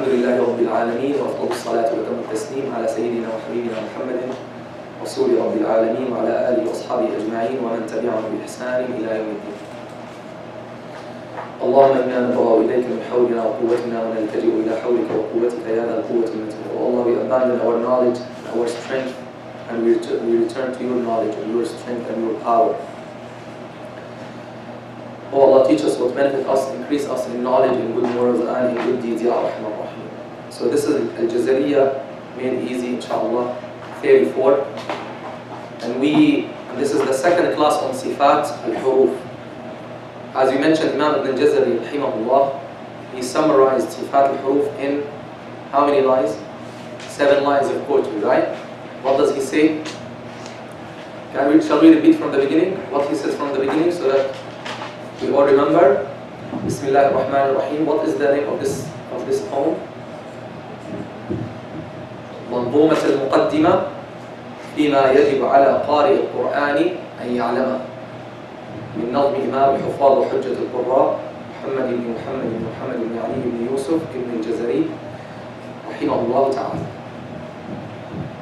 الحمد لله رب العالمين وأفضل الصلاة وأتم التسليم على سيدنا وحبيبنا محمد رسول رب العالمين وعلى آله وأصحابه أجمعين ومن تبعهم بإحسان إلى يوم الدين. اللهم إنا نبرأ إليك من حولنا وقوتنا ونلتجئ إلى حولك وقوتك يا ذا القوة المتين. Oh Allah, we abandon our knowledge and our strength and we return to your knowledge and your strength and your power. Oh Allah, teach us what benefit us, increase us in knowledge, in good morals and in good deeds, Ya Rahman Rahim. So this is Al-Jazariyya Made Easy, inshallah, 34. And this is the second class on Sifat al-Huruf. As we mentioned, Imam Ibn al-Jazari, rahimahullah, he summarized Sifat al-Huruf in how many lines? 7 lines of poetry, right? What does he say? Shall we repeat from the beginning? What he says from the beginning so that we all remember? Bismillah ar-Rahman ar-Rahim. What is the name of this poem? منظومة المقدمة فيما يجب على قارئ القرآن أن يعلمه من نظم إمام الحفاظ وحجة القراء محمد بن علي بن يوسف بن الجزري رحمه الله تعالى.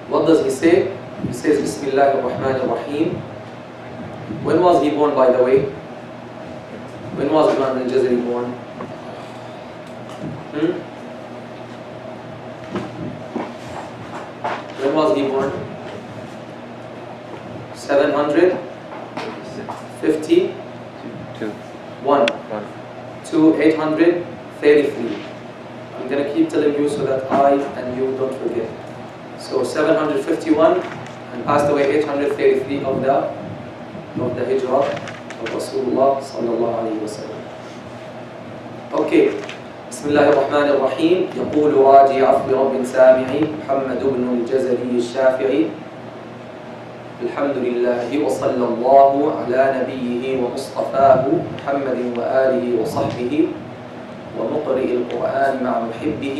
What does he say? He says Bismillah ar-Rahman ar-Rahim. When was he born, by the way? When was Imam al-Jazari born? When was he born? 752. 833. I'm going to keep telling you so that I and you don't forget. So 751 and passed away 833 of the Hijrah of Rasulullah sallallahu alayhi wa sallam. Okay. بسم الله الرحمن الرحيم. يقول راجي عفو رب سامعي محمد بن الجزري الشافعي الحمد لله وصلى الله على نبيه ومصطفاه محمد وآله وصحبه ومقرئ القرآن مع محبه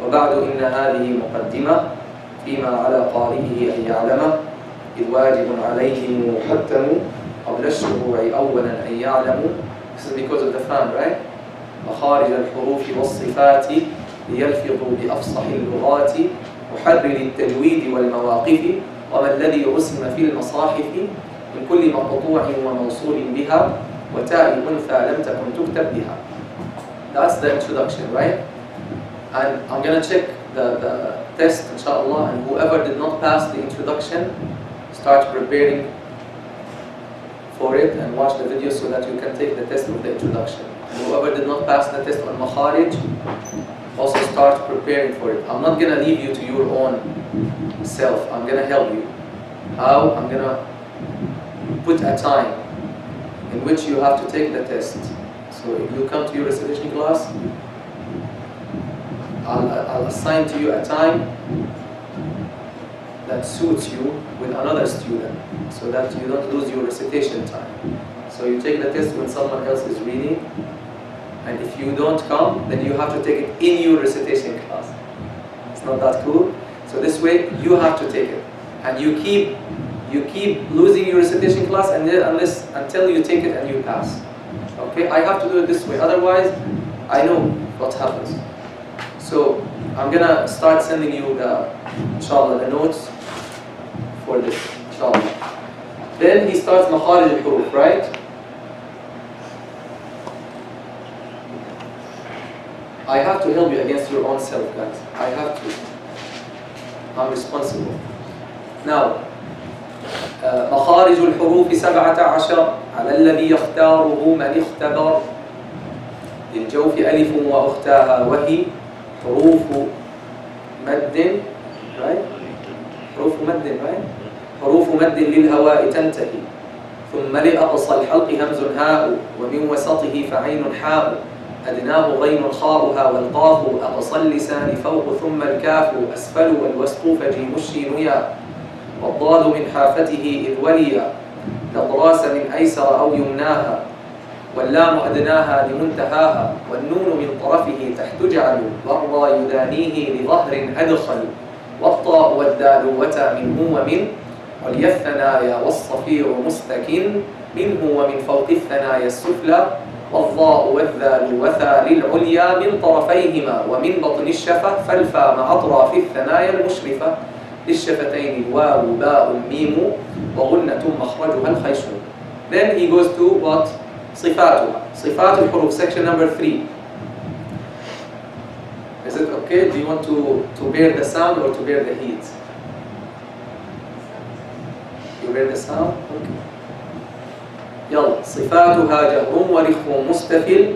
وبعد إن هذه مقدمة فيما على قارئه أن يعلمه إذ واجب عليهم محتم قبل الشروع أولا أن يعلموا. This is because of the fan, right? مخارج الحروف والصفات ليلفظوا بأفصح اللغات محرر التجويد والمواقف وما الذي رسم في المصاحف من كل مقطوع وموصول بها وتاء أنثى لم تكن تكتب بها. That's the introduction, right? And I'm going to check the test, inshallah, and whoever did not pass the introduction, start preparing for it and watch the video so that you can take the test of the introduction. And whoever did not pass the test on Makharij, also start preparing for it. I'm not going to leave you to your own self. I'm going to help you. How? I'm going to put a time in which you have to take the test. So if you come to your recitation class, I'll assign to you a time that suits you with another student so that you don't lose your recitation time. So you take the test when someone else is reading, and if you don't come, then you have to take it in your recitation class. It's not that cool? So this way, you have to take it. And you keep losing your recitation class until you take it and you pass. Okay, I have to do it this way. Otherwise, I know what happens. So I'm gonna start sending you inshallah, the notes for this, inshallah. Then he starts Makharij al-Huruf, right? I have to help you against your own self, guys. I have to. I'm responsible. Now, مخارج الحروف 17 على الذي يختاره من اختبر للجوف ألف وأختاها وهي حروف مد right? حروف مد للهواء تنتهي ثم لأقصى الحلق همز هاء ومن وسطه فعين حاء أدناه غين خاؤها والقاف أقصى اللسان فوق ثم الكاف أسفل والوسط فجيم الشين يا والضاد من حافته إذ وليا الأضراس من أيسر أو يمناها واللام أدناها لمنتهاها والنون من طرفه تحت جعل والراء يدانيه لظهر أدخل والطاء والدال وتا منه ومن عليا الثنايا والصفير مستكن منه ومن فوق الثنايا السفلى والضاء والذال وثا للعليا من طرفيهما ومن بطن الشفة فالفا مع أطراف الثنايا المشرفة للشفتين الواو باء ميم وغنة مخرجها الخيشوم. Then he goes to what? صفات الحروف, section number 3. Is it okay? Do you want to bear the sound or to bear the heat? You bear the sound? Okay. يلا صفاتها جهر ورخو مستفل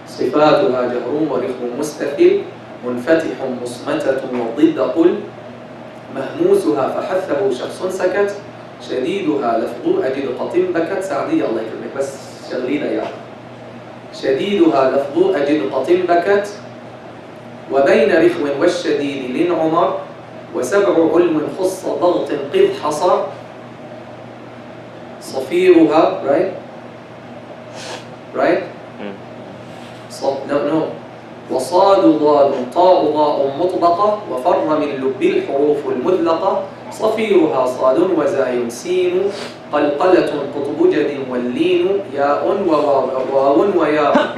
صفاتها جهر ورخو مستفل منفتح مصمتة وضد قل مهموسها فحثه شخص سكت شديدها لفظ أجد قطن بكت سعدية الله يكرمك بس شغلينا يعني شديدها لفظ أجد قطن بكت وبين رخو والشديد لنعمر وسبع علم خص ضغط قذ حصر صفيرها right no وصاد ضاد طاء ضاء مطبقة وفر من لب الحروف المذلقة صفيرها صاد وزاي سين قلقلة قطب جد واللين ياء وواو وياء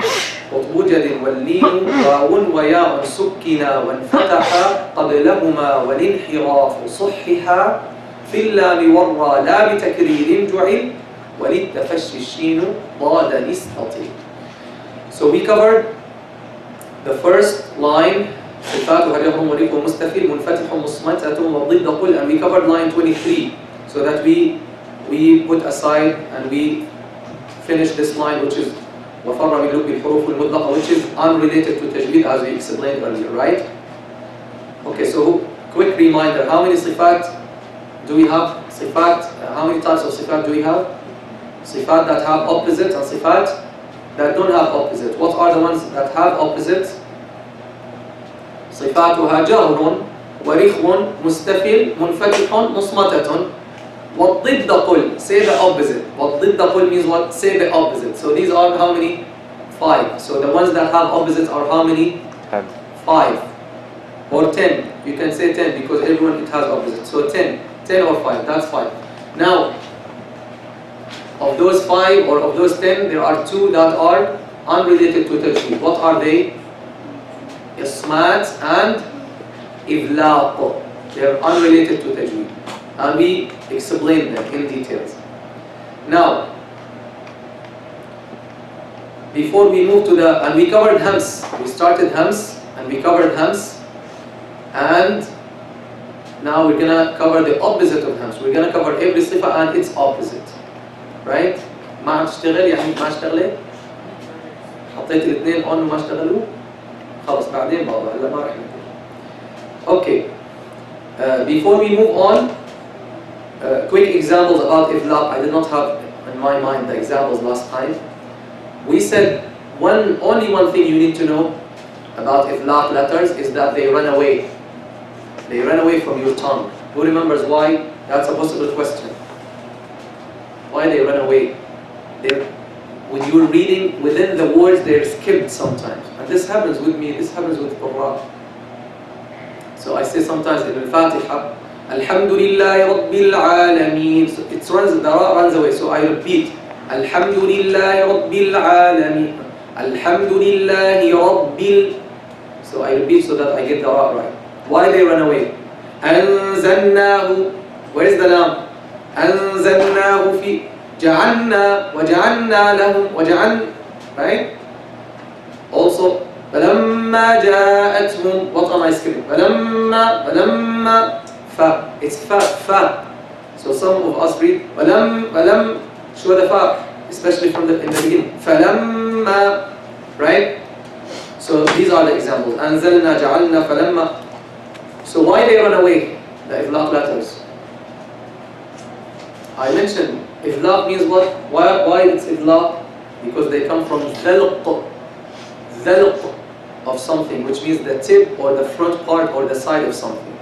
قطب جد واللين واو وياء سكنا وانفتحا قبلهما والانحراف صححا في اللام والراء لا بتكرير جعل وللتفشي الشين ضاد نستطيع. So we covered the first line صفاتها جهر ورخو مستفل منفتح مصمتة وضد قل, and we covered line 23 so that we put aside and we finish this line which is وفر من لب الحروف المطلقة which is unrelated to tajweed as we explained earlier, right? Okay, so quick reminder, how many صفات do we have? صفات, how many types of صفات do we have? صفات that have opposites and صفات that don't have opposite. What are the ones that have opposites? صفاتها جهر ورخو مستفل منفتح مصمتة والضد قل, say the opposite. والضد قل means what? Say the opposite. So these are how many? 5. So the ones that have opposites are how many? 10. 5 or 10. You can say 10 because everyone it has opposites. So 10 or 5, that's 5. Now of those 5 or of those 10 there are 2 that are unrelated to tajweed. What are they? Ismat and Idlaq. They are unrelated to tajweed and we explained them in details. Now before we move to the, and we covered hams, we started hams and we covered hams, and now we're gonna cover the opposite of hams. We're gonna cover every صفة and its opposite, right? ما عم تشتغل يعني ما اشتغلت؟ حطيت الاثنين on وما اشتغلوا؟ خلص بعدين بابا هلا ما رح نقول. Okay, before we move on, quick examples about iflaq. I did not have in my mind the examples last time. We said only one thing you need to know about iflaq letters is that they run away. They run away from your tongue. Who remembers why? That's a possible question. Why they run away? When you're reading within the words, they're skipped sometimes. And this happens with me, this happens with Qur'an. So I say sometimes in Al-Fatiha, Alhamdulillahi Rabbil Alameen. So the ra runs away. So I repeat, Alhamdulillahi Rabbil Alameen. Alhamdulillahi Rabbil. So I repeat so that I get the ra right. Why they run away? Anzalnahu. Where is the lam? Anzalnahu fi ja'alna wa ja'alna lahum wa ja'al. Right? Also, فَلَمَّا جَاءَتْهُمْ. What am I skipping? فَلَمَّا fa. It's fa. So some of us read فَلَمْ. Show the fa, especially in the beginning. فَلَمَّا. Right? So these are the examples. أَنزَلْنَا جَعَلْنَا فَلَمَّا. So why they run away? The iflaq letters. I mentioned iflaq means what? Why it's iflaq? Because they come from dhalq of something, which means the tip or the front part or the side of something.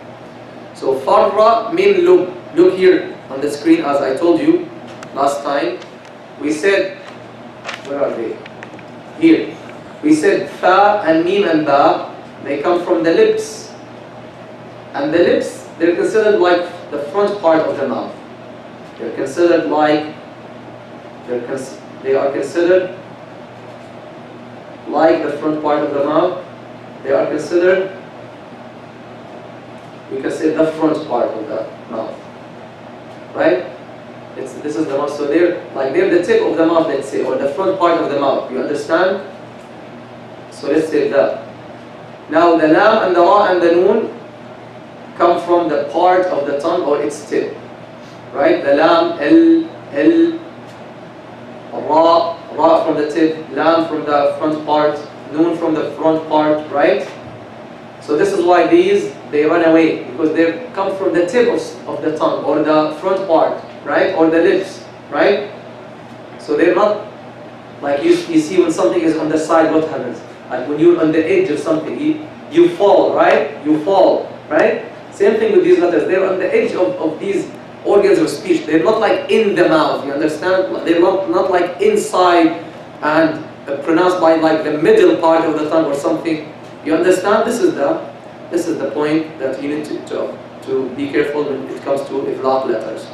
So farra min lub. Look here on the screen, as I told you last time. We said, where are they? Here. We said fa and mim and ba, they come from the lips. And the lips they're considered like the front part of the mouth. They're considered like, they are considered like the front part of the mouth. They are considered, we can say, the front part of the mouth, right? This is the mouth, so they're the tip of the mouth, let's say, or the front part of the mouth. You understand? So let's say that. Now the lam and the ra and the noon come from the part of the tongue or its tip, right? The lam, ra from the tip, lam from the front part, noon from the front part, right? So this is why they run away, because they come from the tip of the tongue or the front part, right? Or the lips, right? So they're not like you see when something is on the side, what happens? Like when you're on the edge of something, you fall, right? You fall, right? Same thing with these letters. They're on the edge of these organs of speech. They're not like in the mouth, you understand? They're not like inside and pronounced by like the middle part of the tongue or something. You understand? This is the point that you need to be careful when it comes to iflaq letters.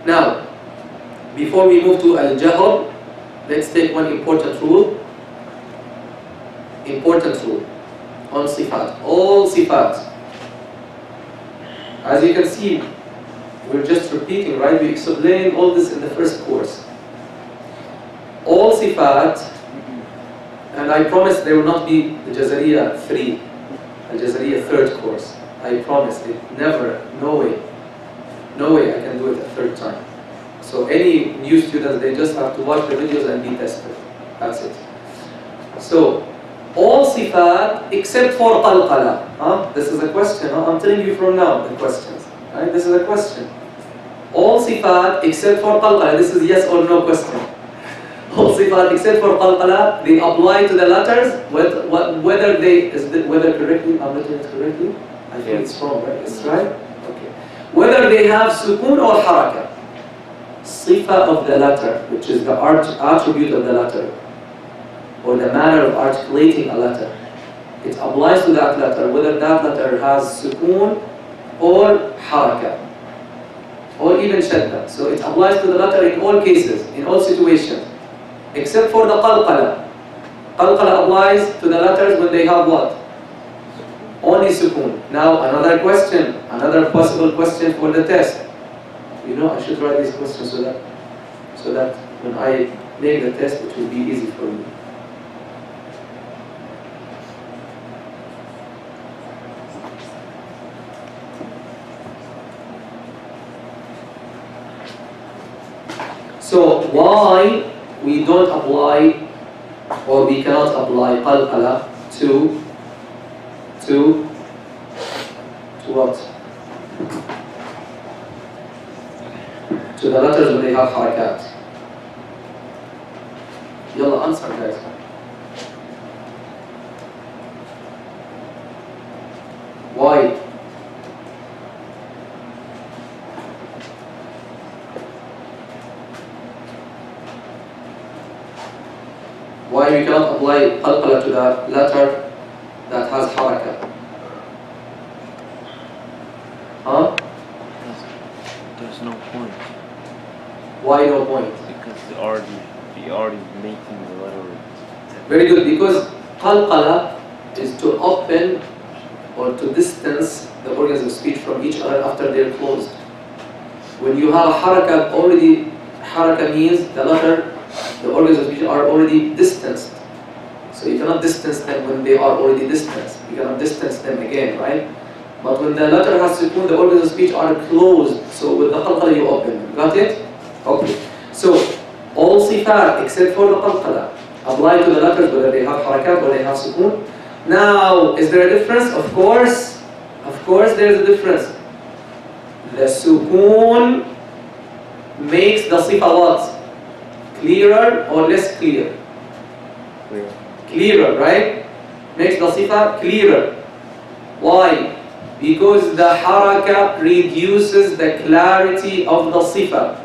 Now, before we move to al-jahr, let's take one important rule. Important rule on sifat. All sifat. As you can see, we're just repeating, right? We explained all this in the first course. All sifat, and I promise there will not be the Jazariyya 3, the Jazariyya 3rd course. I promise it. Never, no way. No way I can do it a 3rd time. So any new students, they just have to watch the videos and be tested. That's it. So, all sifat except for qalqala. This is a question. I'm telling you from now the questions. Right? This is a question. All sifat except for qalqala. This is yes or no question. All sifat except for qalqala, they apply to the letters whether correctly. I'm not doing it correctly. I think it's wrong, right? It's right. Okay. Whether they have sukun or haraka. Sifa of the letter, which is the attribute of the letter, or the manner of articulating a letter, it applies to that letter, whether that letter has sukoon or haraka, or even shiddah. So it applies to the letter in all cases, in all situations, except for the qalqala. Qalqala applies to the letters when they have what? Only sukoon. Now another question, another possible question for the test. You know, I should write these questions so that when I make the test, it will be easy for me. So why we don't apply, or we cannot apply qalqala to what? To the letters when they have harakat. Yalla, answer guys. Why? Why we cannot apply qalqala to the letter that has harakat? Huh? There's no point. Why no point? Because they already making the letter. Very good, because qalqala is to open or to distance the organs of speech from each other after they're closed. When you have a harakat already, haraka means the organs of speech are already distanced. So you cannot distance them when they are already distanced. You cannot distance them again, right? But when the letter has sukoon, the organs of speech are closed. So with the qalqala you open them. Got it? Okay. So all sifat except for the qalqala apply to the letters whether they have harakat or they have sukoon. Now, is there a difference? Of course there is a difference. The sukoon makes the sifa what? Clearer or less clear? Clearer, right? Makes the sifa clearer. Why? Because the haraka reduces the clarity of the sifa.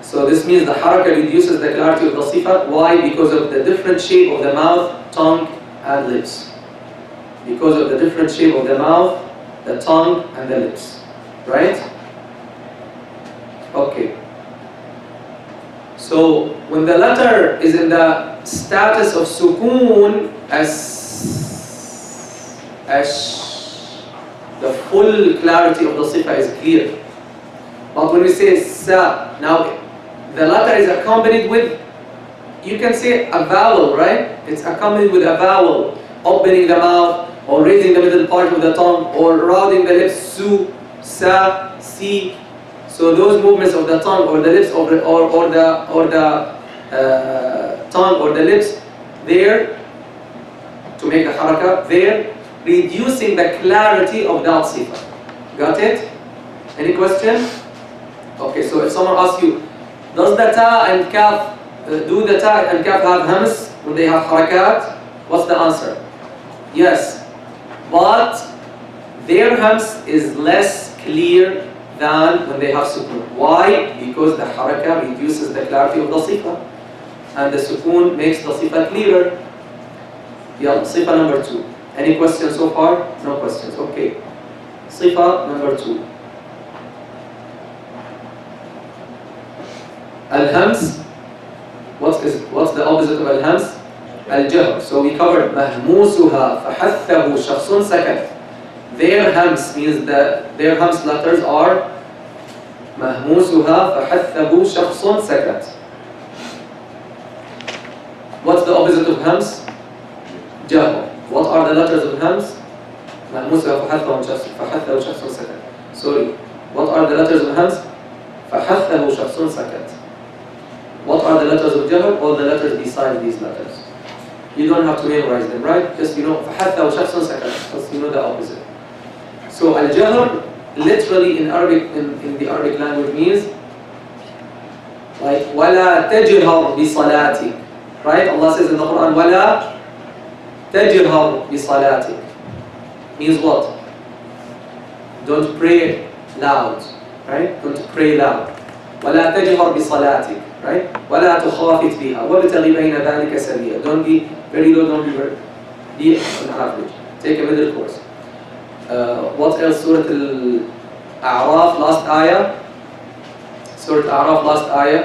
So this means the haraka reduces the clarity of the sifa. Why? Because of the different shape of the mouth, tongue, and lips. Because of the different shape of the mouth, the tongue and the lips. Right? Okay. So when the letter is in the status of sukoon, as the full clarity of the sifa is clear. But when we say sa, now the letter is accompanied with, you can say a vowel, right? It's accompanied with a vowel, opening the mouth, or raising the middle part of the tongue, or rounding the lips, su, sa, si. So those movements of the tongue or the lips or the tongue or the lips, there to make a haraka, there reducing the clarity of that sifa. Got it? Any question? Okay, so if someone asks you, does the ta and kaf, do the ta and kaf have hams when they have harakat? What's the answer? Yes, but their hams is less clear than when they have sukoon. Why? Because the haraka reduces the clarity of the sifa, and the sukoon makes the sifa clearer. Yeah, sifa number 2. Any questions so far? No questions. Okay. Sifa number 2. Al-hams. What's the opposite of al-hams? Al-jahr. So we covered mahmusuha fahathahu shakhsun sakat. Their hams means that their hams letters are mahmusuha fahathahu shakhsun sakat. What's the opposite of hams? Jahr. What are the letters of hams? mahmusuha fahathahu shakhsun sakat. Sorry. What are the letters of hams? fahathahu shakhsun sakat. What are the letters of jahr? All the letters beside these letters. You don't have to memorize them, right? Just fahathahu shakhsun sakat. Because you know the opposite. So al-jahr literally in Arabic, in the Arabic language means like وَلَا تَجْهَرْ بِصَلَاتِكَ. Right? Allah says in the Quran, وَلَا تَجْهَرْ بِصَلَاتِكَ. Means what? Don't pray loud. Right? Don't pray loud. وَلَا تَجْهَرْ بِصَلَاتِكَ. Right? وَلَا تُخَافِتْ بِهَا وَابْتَغِ بَيْنَ ذَلِكَ سَبِيلًا. Don't be very low, don't be on average. Take a middle course. What else? Surah Al-A'raf, last ayah. Surah Al-A'raf, last ayah.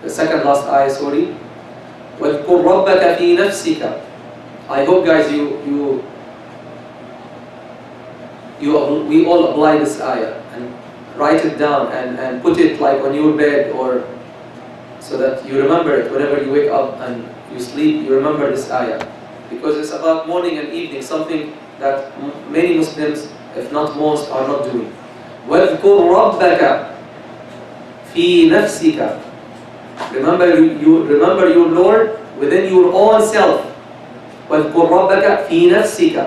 The second last ayah, sorry. وَاذْكُرْ رَبَّكَ فِي نَفْسِكَ. I hope, guys, we all apply this ayah and write it down and put it like on your bed, or so that you remember it whenever you wake up and you sleep. You remember this ayah because it's about morning and evening, something that many Muslims, if not most, are not doing. وَاذْكُرْ رَبَّكَ فِي نَفْسِكَ. Remember your Lord within your own self. وَاذْكُرْ رَبَّكَ فِي نَفْسِكَ.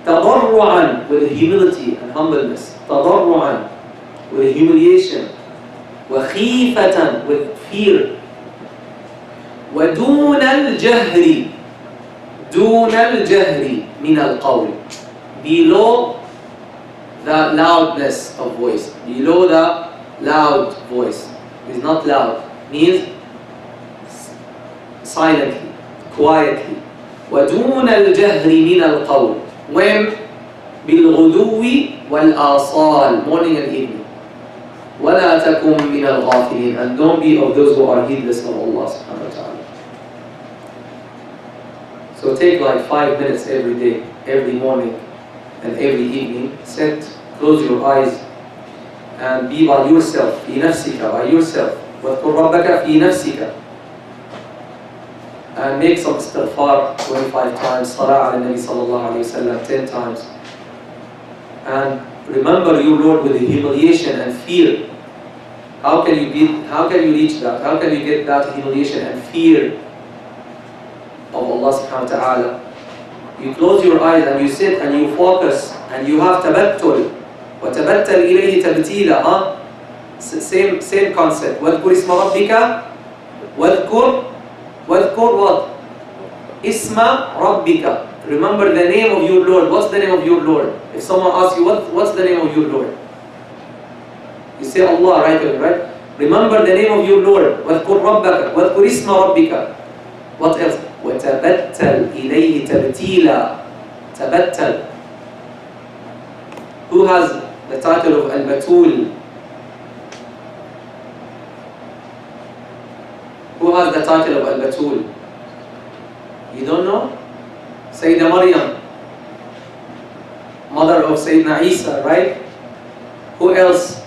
تَضَرُّعًا, with humility and humbleness. تَضَرُّعًا, with humiliation. وَخِيفَةً, with fear. وَدُونَ الْجَهْرِ. دون الجهر من القول. Below the loudness of voice. Below the loud voice. It's not loud. Means silently, quietly. ودون الجهر من القول. When? بالغدو والآصال, morning and evening. ولا تكن من الغافلين, and don't be of those who are heedless of Allah subhanahu wa ta'ala. So take like 5 minutes every day, every morning and every evening. Sit, close your eyes and be by yourself, في نفسك, by yourself. واذكر ربك في نفسك. And make some istighfar 25 times, salah ala Nabi sallallahu alayhi wa sallam 10 times. And remember your Lord with humiliation and fear. How can you reach that? How can you get that humiliation and fear of Allah subhanahu wa ta'ala? You close your eyes and you sit and you focus and you have tabattul. وَتَبَتَّلْ إِلَيْهِ تَبْتِيلًا. Same concept. وَاذْكُرْ اسْمَ رَبِّكَ. وَاذْكُرْ what? اسْمَ رَبِّكَ. Remember the name of your Lord. What's the name of your Lord? If someone asks you, what's the name of your Lord? You say Allah, right? Remember the name of your Lord. وَاذْكُرْ رَبَّكَ. وَاذْكُرْ اسْمَ رَبِّكَ. What else? وَتَبَتَّلْ إِلَيْهِ تَبْتِيلًا. تَبَتَّلْ. Who has the title of Al-Batul? Who has the title of Al-Batul? You don't know? Sayyidah Maryam, mother of Sayyidina Isa, right? Who else?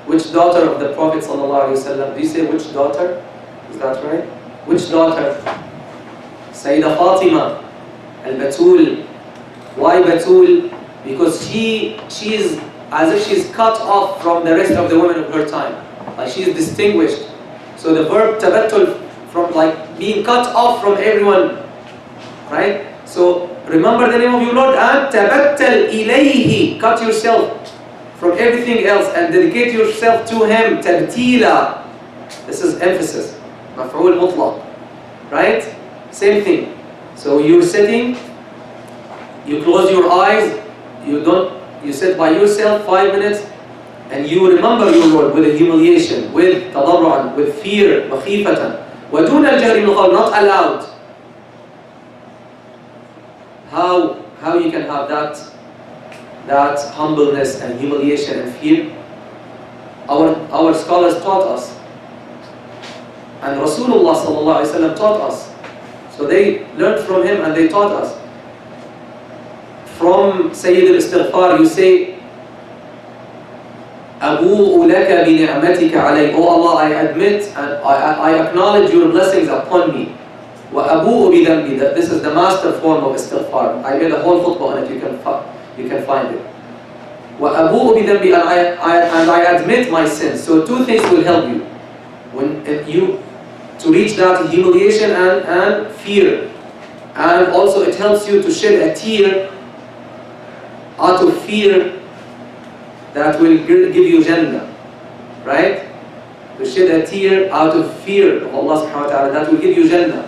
Which daughter of the Prophet ﷺ? Do you say which daughter? Is that right? Which daughter? Sayyidah Fatima, Al-Batul. Why Batul? Because she is as if she's cut off from the rest of the women of her time. Like she is distinguished. So the verb tabattul, from like being cut off from everyone, right? So remember the name of your Lord and tabattal ilayhi, cut yourself from everything else and dedicate yourself to Him. Tabtila. This is emphasis. Maf'ul mutlaq. Right? Same thing. So you're sitting, you close your eyes, you sit by yourself 5 minutes, and you remember your Lord with a humiliation, with tadarru'an, with fear, وخيفة. وَدُونَ الْجَهْرِ مِنَ not allowed. How you can have that humbleness and humiliation and fear? Our scholars taught us, and Rasulullah sallallahu alaihi wasallam taught us. So they learned from him and they taught us. From Sayyid al-Istighfar, you say, أَبُوءُ لَكَ بِنِعْمَتِكَ عَلَيْهِ. Oh Allah, I admit and I acknowledge your blessings upon me. وَأَبُوءُ بِذَنْبِي. That this is the master form of Istighfar. I made a whole khutbah on it, you can find it. وَأَبُوءُ بِذَنْبِي. And I admit my sins. So two things will help you. To reach that humiliation and fear. And also it helps you to shed a tear out of fear that will give you Jannah. Right? To shed a tear out of fear of Allah subhanahu wa ta'ala, that will give you Jannah.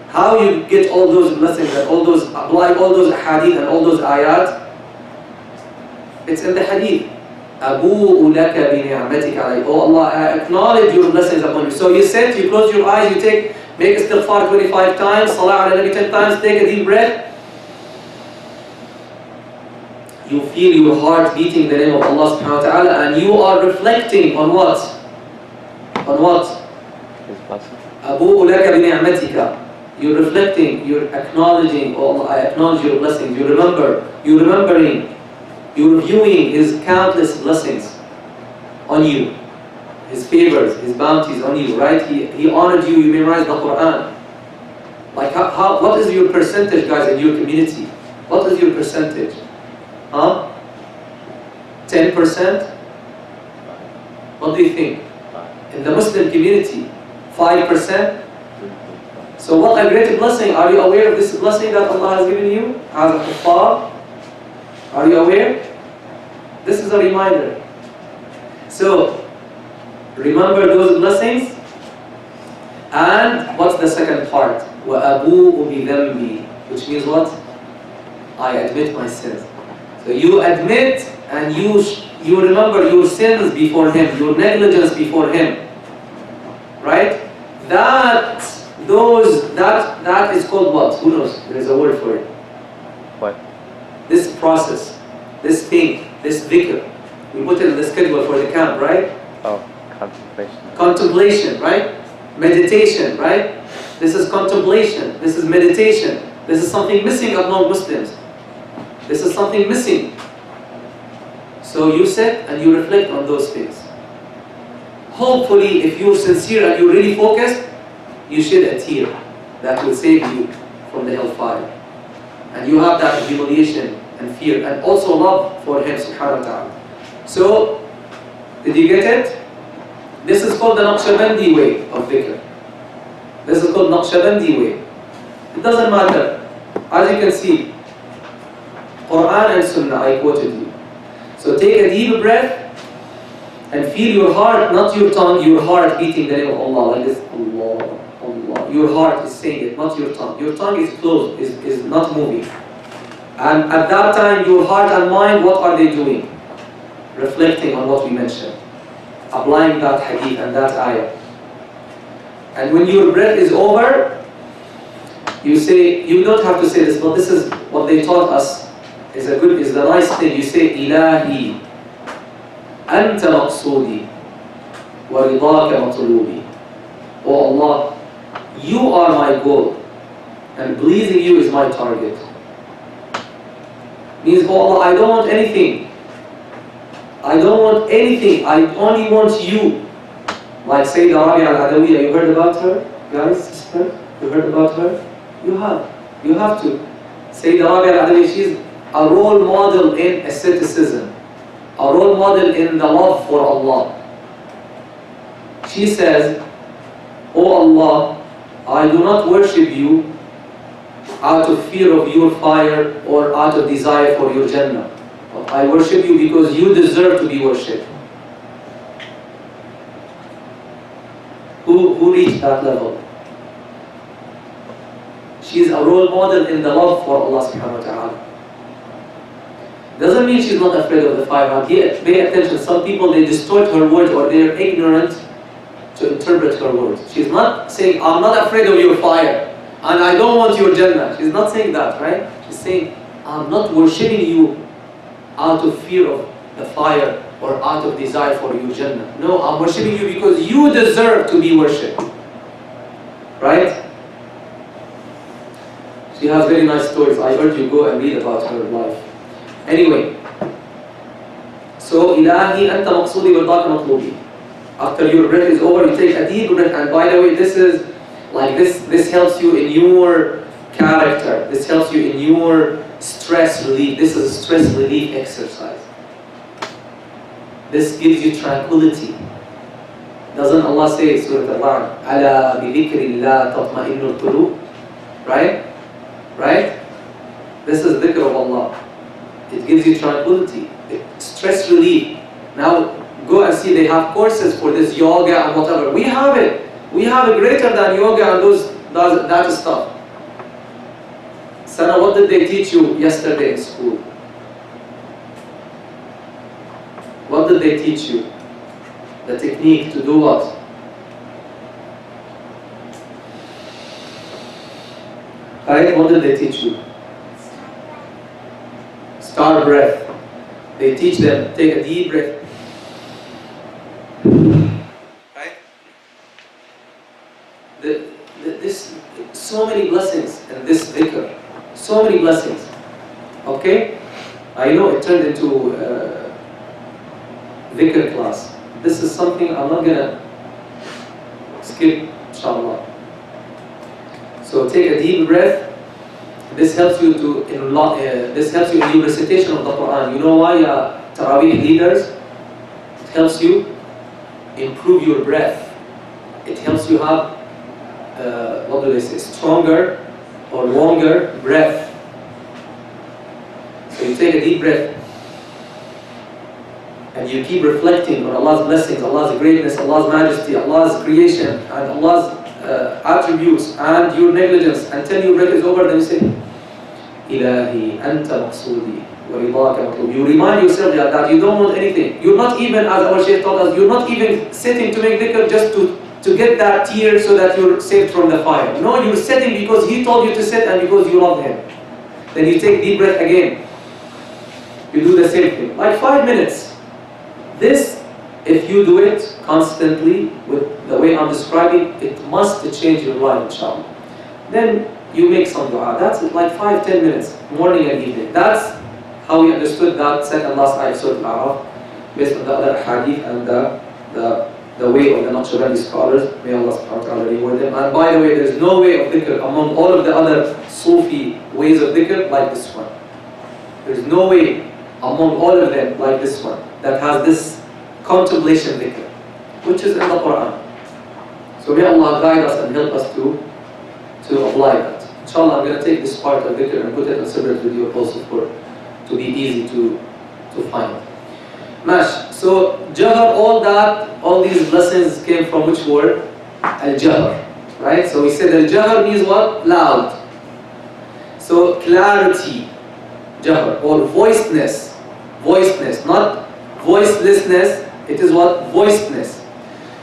How you get all those blessings and all those, apply all those hadith and all those ayat? It's in the hadith. أَبُوءُ لَكَ بِنِعْمَتِكَ عَلَيْهِ. Oh Allah, I acknowledge your blessings upon you. So you sit, you close your eyes, you make istighfar 25 times, salah ala nabi 10 times, take a deep breath. You feel your heart beating the name of Allah subhanahu wa ta'ala, and you are reflecting on what? On what? أَبُوءُ لَكَ بِنِعْمَتِكَ. You're reflecting, you're acknowledging, oh Allah, I acknowledge your blessings. You're remembering, you're reviewing His countless blessings on you, His favors, His bounties on you, right? He honored you, you memorized the Quran. Like what is your percentage, guys, in your community? What is your percentage? 10%? What do you think? In the Muslim community, 5%? So what a great blessing. Are you aware of this blessing that Allah has given you as a kuffar? Are you aware? This is a reminder. So, remember those blessings. And what's the second part? وَأَبُوءُ بِذَنْبِي. Which means what? I admit my sins. So you admit and you remember your sins before Him, your negligence before Him. Right? That is called what? Who knows? There is a word for it. What? This process, this thing, this dhikr. We put it in the schedule for the camp, right? Oh, contemplation. Contemplation, right? Meditation, right? This is contemplation. This is meditation. This is something missing among Muslims. This is something missing. So you sit and you reflect on those things. Hopefully, if you're sincere and you're really focused, you shed a tear that will save you from the hellfire. And you have that humiliation and fear and also love for Him subhanahu wa ta'ala. So, did you get it? This is called the Naqshabandi way of dhikr. This is called Naqshabandi way. It doesn't matter. As you can see, Quran and Sunnah, I quoted you. So take a deep breath and feel your heart, not your tongue, your heart beating the name of Allah like this. Allah, Allah. Your heart is saying it, not your tongue. Your tongue is closed, is not moving. And at that time, your heart and mind, what are they doing? Reflecting on what we mentioned. Applying that hadith and that ayah. And when your breath is over, you say, you don't have to say this, but this is what they taught us is the nice thing. You say, Ilahi, Anta maqsoodi, wa ridaka matlubi. Oh Allah, you are my goal, and pleasing you is my target. Means, oh Allah, I don't want anything. I don't want anything. I only want you. Like Sayyidah Rabi'a al-Adawiyya, you heard about her? Guys, sister, you heard about her? You have. You have to. Sayyidah Rabi'a al-Adawiyya, she's a role model in asceticism. A role model in the love for Allah. She says, oh Allah, I do not worship you out of fear of your fire or out of desire for your Jannah. But I worship you because you deserve to be worshipped. Who reached that level? She is a role model in the love for Allah subhanahu wa ta'ala. Doesn't mean she's not afraid of the fire. Pay attention, some people, they distort her words or they're ignorant to interpret her words. She's not saying, I'm not afraid of your fire and I don't want your Jannah. She's not saying that, right? She's saying, I'm not worshipping you out of fear of the fire or out of desire for your Jannah. No, I'm worshipping you because you deserve to be worshipped. Right? She has very nice stories. I urge you go and read about her life. Anyway, so Ilahi anta maqsoodi wa ridaka matlubi. After your breath is over, you take a deep breath. And by the way, this is like this helps you in your character. This helps you in your stress relief. This is a stress relief exercise. This gives you tranquility. Doesn't Allah say in Surah Al-Ra'd, Ala bi dhikrillah tatma'innul qulub? Right? Right? This is dhikr of Allah. It gives you tranquility, stress relief. Now go and see, they have courses for this yoga and whatever. We have it. We have it greater than yoga and that stuff. Sana, what did they teach you yesterday in school? What did they teach you? The technique to do what? Right? What did they teach you? Star breath. They teach them, take a deep breath. Right? This, so many blessings in this dhikr. So many blessings. Okay? I know it turned into dhikr class. This is something I'm not gonna skip, inshallah. So take a deep breath. This helps you in your recitation of the Quran. You know why, Taraweeh leaders? It helps you improve your breath. It helps you have, what do they say, stronger or longer breath. So you take a deep breath and you keep reflecting on Allah's blessings, Allah's greatness, Allah's majesty, Allah's creation, and Allah's attributes and your negligence. Until your breath is over, then you say, Ilahi, anta maqsoodi, wa ridaka matlubi. You remind yourself that you don't want anything. You're not even, as our Shaykh taught us, you're not even sitting to make dhikr just to get that tear so that you're saved from the fire. No, you're sitting because he told you to sit and because you love him. Then you take deep breath again. You do the same thing. Like 5 minutes. This, if you do it constantly with the way I'm describing, it must change your life, inshallah. Then you make some dua. That's it, like 5-10 minutes, morning and evening. That's how we understood that second last ayah of Surah Al-A'raf, based on the other hadith and the way of the Naqshabandi scholars. May Allah subhanahu wa ta'ala reward them. And by the way, there's no way of dhikr among all of the other Sufi ways of dhikr like this one. There's no way among all of them like this one that has this contemplation dhikr, which is in the Quran. So may Allah guide us and help us to apply that. Inshallah, I'm going to take this part of dhikr and put it in a separate video also to be easy to find. Mash. So Jahr, all these blessings came from which word? Al-Jahr. Right? So we said Al-Jahr means what? Loud. So clarity. Jahr, or voicedness. Voicedness, not voicelessness. It is what? Voicedness.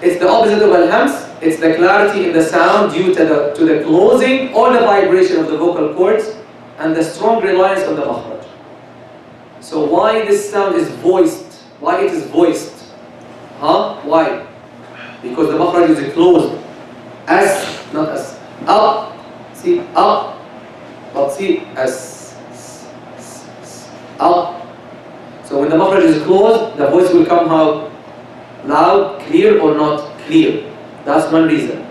It's the opposite of al-hams. It's the clarity in the sound due to the closing or the vibration of the vocal cords and the strong reliance on the makhraj. So why this sound is voiced? Why it is voiced? Huh? Why? Because the makhraj is closed. As, not as. Up. See, up. But see, as. Up. So when the makhraj is closed, the voice will come how? Loud, clear or not clear. That's one reason.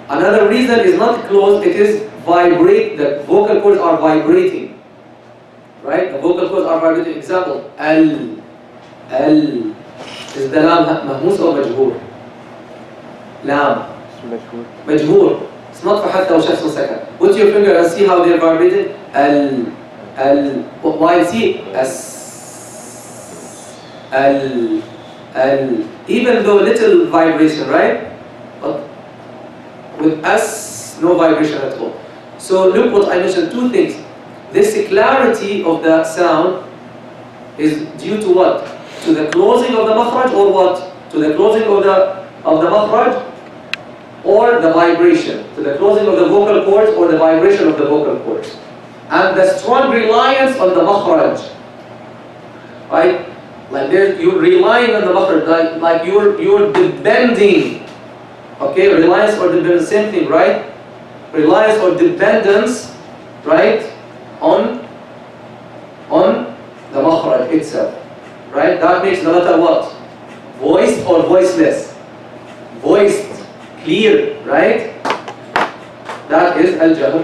Another reason is not closed, it is vibrate. The vocal cords are vibrating. Right? The vocal cords are vibrating. Example, al. Is the lam mahmus or majhur? Lam. Majhur. It's not فحتى وشخص سكن. Put your finger and see how they're vibrating. Al. While see as. Al. Even though little vibration, right? But with us, no vibration at all. So look what I mentioned, two things. This clarity of the sound is due to what? To the closing of the makhraj or what? To the closing of the makhraj or the vibration? To the closing of the vocal cords or the vibration of the vocal cords? And the strong reliance on the makhraj. Right? Like you're relying on the makhraj, like you're depending. Okay, reliance or dependence, same thing, right? Reliance or dependence, right? On the makhraj itself, right? That makes the letter what? Voiced or voiceless? Voiced, clear, right? That is al-jahr.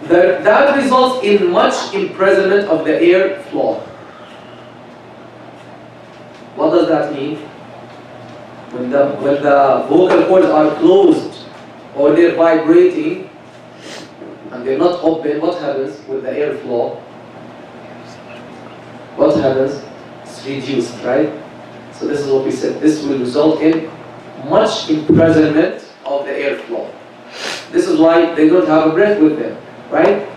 That results in much imprisonment of the air flow. What does that mean? When the vocal cords are closed or they're vibrating and they're not open, what happens with the airflow? What happens? It's reduced, right? So this is what we said. This will result in much imprisonment of the airflow. This is why they don't have a breath with them, right?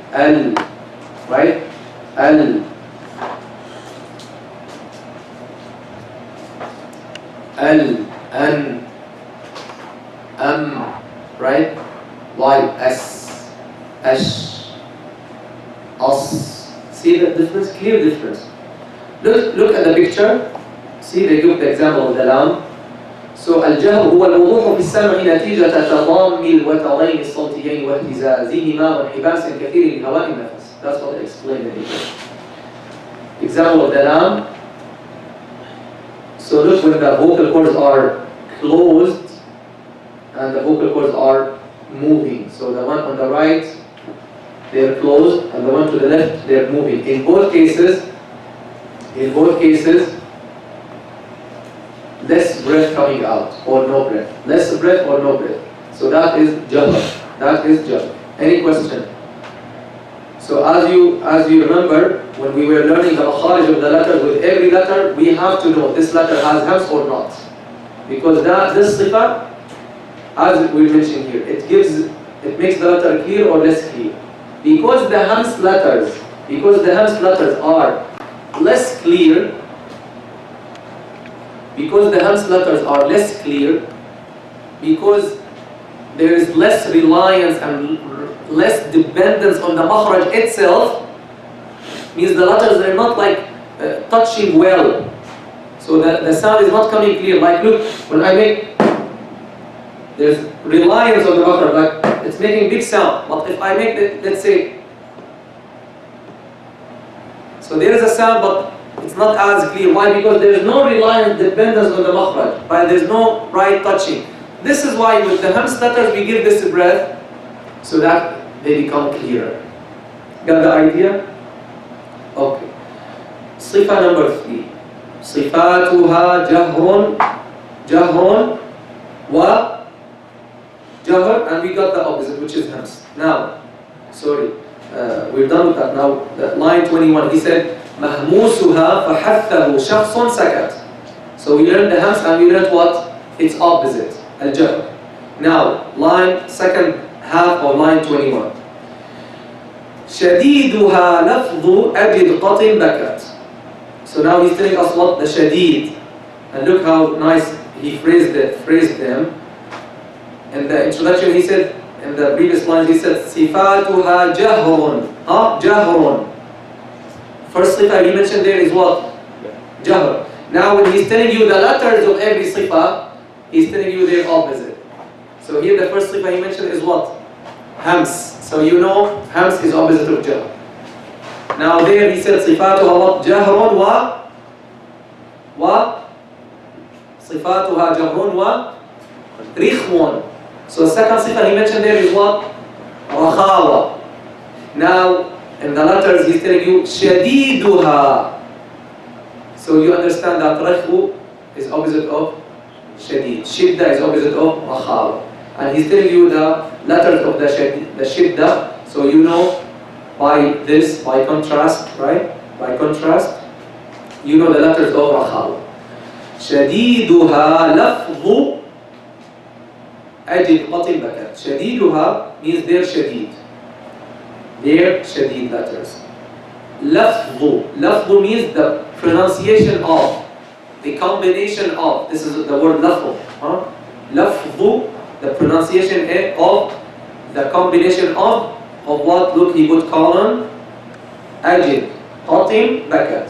Right? Right? Why? As, see the difference? Clear difference. Look at the picture. See, they give the example of the lam. So الجهر هو الوضوح في السمع نتيجة تضام الوترين الصوتيين واهتزازهما وانحباس كثير لهواء النفس. That's what I explained in English. Example of the lam. So look, when the vocal cords are closed and the vocal cords are moving. So the one on the right, they're closed, and the one to the left, they're moving. In both cases, less breath coming out or no breath. Less breath or no breath. So that is jahr. That is jahr. Any question? So as you remember, when we were learning the makharij of the letter, with every letter we have to know this letter has hams or not, because this sifa, as we mentioned here, it makes the letter clear or less clear. Because the hams letters are less clear, because there is less reliance and less dependence on the makhraj itself, means the letters are not like touching well. So the sound is not coming clear. Like look, when I make, there's reliance on the makhraj, like it's making big sound. But if I make, let's say, so there is a sound but it's not as clear. Why? Because there is no reliance, dependence on the makhraj. Right? There's no right touching. This is why with the hams letters we give this breath so that they become clearer. Got the idea? Okay. Sifa number 3. Sifatuha jahrun wa jahr, and we got the opposite, which is hams. Now, sorry, we're done with that. Now, line 21, he said, mahmusuha fahathahu shakhsun sakat. So we learned the hams and we learned what? Its opposite, al-jahr. Now, second half of line 21. شديدها لفظ أجد قط بكت. So now he's telling us what the shadid, and look how nice he phrased them. In the introduction he said, in the previous lines he said, صفاتها جهر. جهر. First sifa he mentioned there is what? Jahr. Now when he's telling you the letters of every sifa, he's telling you their opposite. So here the first sifa he mentioned is what? Hams. So you know hams is opposite of jahr. Now there he said صفاتها what? جهر صفاتها جهر ورخو. So second sifa he mentioned there is what? رخاوة. Now in the letters he's telling you شديدها. So you understand that رخو is opposite of شديد. shiddah is opposite of رخاوة. And he's telling you the letters of the shiddah. So you know by this, by contrast, right? By contrast, you know the letters of رخاوة. شديدها لفظ أجد قطن بكت. شديدها means they're شديد. They're شديد letters. لفظ means the pronunciation of, the combination of. This is the word لفظ. لفظ, the pronunciation of, the combination of what? Look, he put colon. أجد قطن بكت.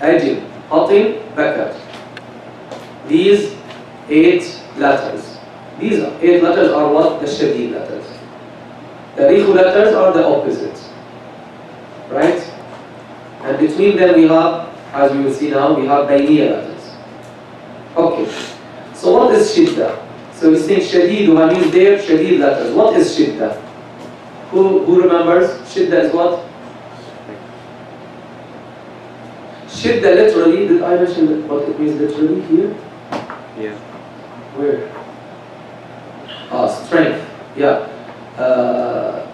أجد قطن بكت. These 8 letters. These 8 letters are what? The shadid letters. The rikhu letters are the opposite. Right? And between them we have, as we will see now, we have bayniya letters. Okay. So what is shiddah? So he's saying shadiduha means their shadid letters. What is shiddah? Who remembers? Shiddah is what? Shiddah literally, did I mention what it means literally here? Yeah. Where? Strength. Yeah.